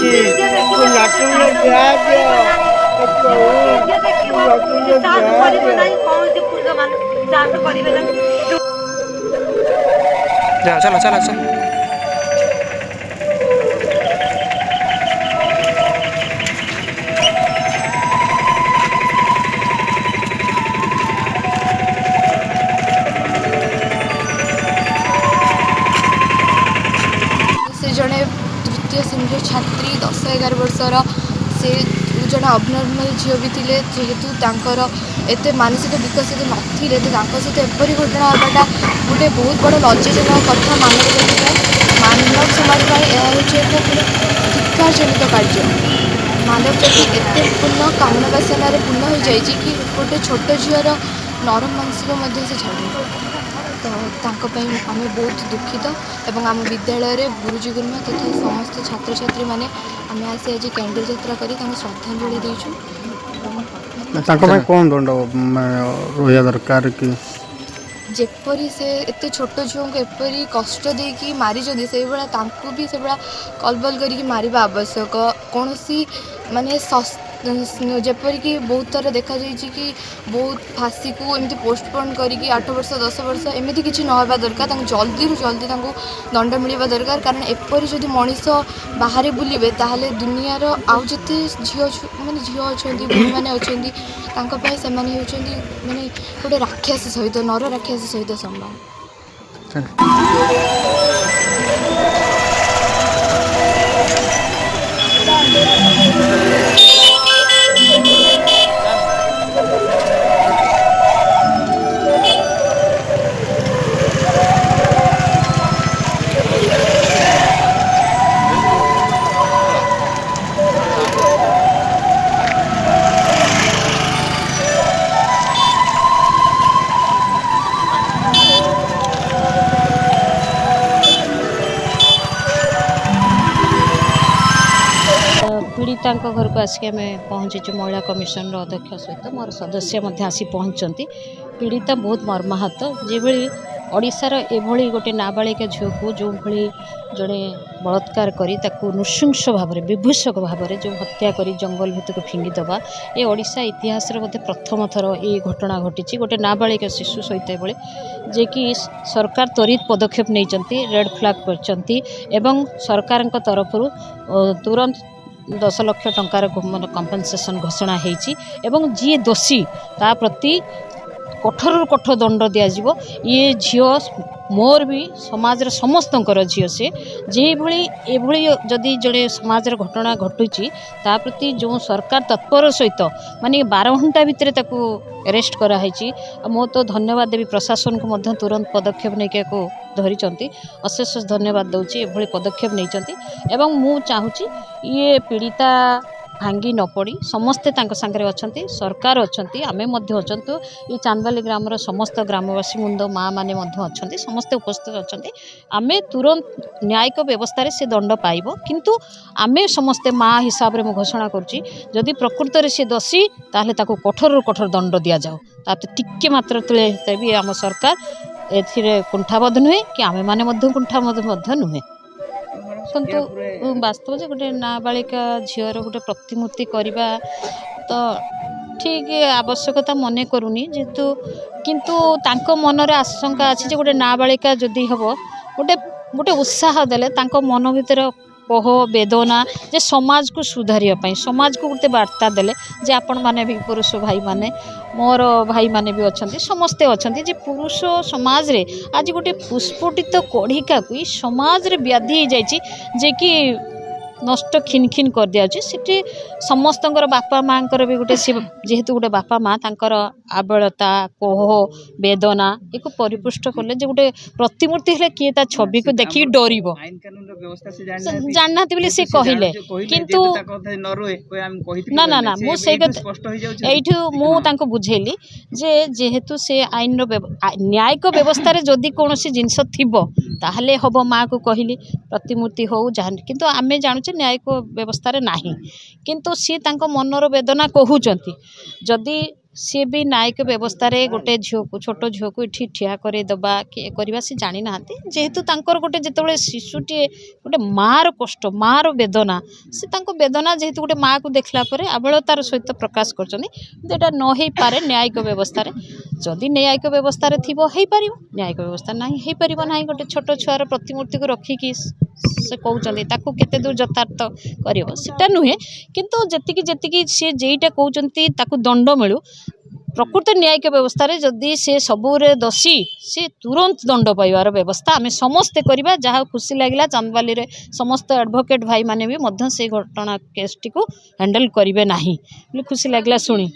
जी तू नाटुले ब्याज तू नाटुले ब्याज जा चलो चलो चलो। से जड़े तृतीय श्रेणी छात्री 10-11 वर्षर से जड़े अबनर्माल झील भी थे जेहेतु एत मानसिक विकसित नथिले तो सहित एपरी घटना होगा गोटे बहुत बड़ लज्जाजनक कथा मानव समाज एक धिक्कारजनित कार्य। मानव जाति एत पूर्ण कामना बासना पूर्ण हो जाए कि गोटे छोट झीर नरम मानसिक से छाड़ तो आम बहुत दुखित एवं आम विद्यालय गुरुजी गुरुमा तथा समस्त छात्र छात्री मैंने आम आसी आज कैंडल यात्रा कर श्रद्धांजलि देचु। कौन दंड रहा दरकार कि जेपरी से एत छोट झील को एपरी कष्ट देकी मारी से भी से कलबल करके मारिबा आवश्यक कौन सी माने जेपरिक बहुत थर देखा कि बहुत फाँसी को एमती पोस्टपोन करके 8 वर्ष 10 वर्ष एमती किसी नवा दरकार जल्दी रू जल्दी दंड मिलवा दरकार कारण एपरी जदि मनीष बाहर बुलिबे ताहले दुनियार आउ जिते झील माने झील अच्छा भाई मैंने अच्छा से माने गोटे राक्षस सहित नर राक्षस सहित समान। पीड़िता घर को आसिक आम पहुँचीचु महिला कमिशन अध्यक्ष सहित मोर सदस्य आसी पहुँचती। पीड़िता बहुत मर्माहत जो ओडिशार एभली गोटे नाबालिका झील को जो भली जड़े बलात्कार करी ताकू नृशंस भाव में विभूषक भाव में जो हत्या करी जंगल भितर को फिंगी दबा ये ओडिशा इतिहास बोधे प्रथम थर ये घटना घटी गोटे नाबालिका शिशु सहित ये जे कि सरकार त्वरित पदक्षेप नहीं रेड फ्लैग कर सरकार तरफ तुरंत 10 लाख टंकार कंपनसेशन घोषणा होती जी दोषी ता प्रति कठोर कठोर दंड दिज्व ये झील मोर भी समाज समस्तंकर झील से जेभली जदि जड़े समाज घटना घटुची ता प्रति जो सरकार तत्पर सहित माने 12 घंटा भितर अरेस्ट कराई मो तो धन्यवाद देवी प्रशासन को तुरंत पदक्षेप नहीं को धरी अशेष धन्यवाद दूची एभली पदक्षेप नहीं एवं मु चाहूँगी ये पीड़िता भांगी न पड़ी समस्ते सांगे अच्छा सरकार अच्छा आमे अच्छा ये चांदबाली ग्रामर समस्त ग्रामवासी मुंड माँ मैंने अच्छा समस्ते उपस्थित अच्छा आमे तुरंत न्यायिक व्यवस्था से दंड पाइब किंतु आमे समस्ते माँ हिसाब से घोषणा करुच्ची जदि प्रकृत में सी दोषी ताहले ताको कठोर कठोर दंड दि जाओ टिके मात्र तले भी आम सरकार ए कुंठाबद्ध नुहे कि आमे माने कुंठाबद्ध नुहे किंतु वास्तव जे गोटे नाबालिका झीर गोटे प्रतिमूर्ति करवा तो ठीक आवश्यकता मन करूनी जेहेतु किंतु तांको मनरे आशंका अच्छी गोटे नाबालिका जदि हम गोटे गोटे उत्साह देले तांको मन भीतर कोह वेदना जे समाज को सुधारिया समाज को गोटे वार्ता देले जे आपण माने भी पुरुष भाई माने मोर भाई माने भी अच्छा समस्ते अच्छा जे पुरुष समाज रे आज गोटे पुष्पटित कढ़िका को समाज रे व्याधि हो जाए कि नष्ट खिन खिन कर दिया से समस्त बापा माँ भी गोटे जेहेतु गोटे बापा माँ तांकर आबलता कोह वेदना एक परिपुष्ट कले जे गोटे प्रतिमूर्ति हेले किए ता छवि को देखिक डरिबो जानना बोले सी कहले किंतु ना ना ना मु से एठू मु तांको बुझेली जे जेहेतु से आईन न्यायिक व्यवस्था रे जदि कोनोसी जिनस थिबो ताहले हबो माँ को कहली प्रतिमूर्ति हो जहाँ किंतु आमे जानूचे न्यायिक व्यवस्था रे नाही किंतु सी तांको मनर वेदना कहउचंती जदि सी भी न्यायिक व्यवस्था गोटे झील को छोट झील को ये ठिया करदेवा कि करवा सी जानी ना जेहेतु गोटे जिते शिशुटे गोटे मार कष्ट मार वेदना से वेदना जेहेतु गोटे माँ को देखला आबलतार सहित प्रकाश कर न हो पारे न्यायिक व्यवस्था जदि न्यायिक व्यवस्था थी हो पार न्यायिक व्यवस्था ना हो पार ना गोटे छोट छुआर प्रतिमूर्ति को रखिकी से कहते केते दूर यथार्थ करटा नुहे किंतु जी सी जेटा कहते दंड मिलू प्रकृत न्यायिक व्यवस्था रे जदि से सबूरे दोषी से तुरंत दंड पाइबार व्यवस्था आम समस्ते करवा जहाँ खुशी लगे चांदबाली रे समस्त एडवोकेट भाई माने भी से घटना केस टी को हैंडल करेंगे ना खुशी लगे शुणी।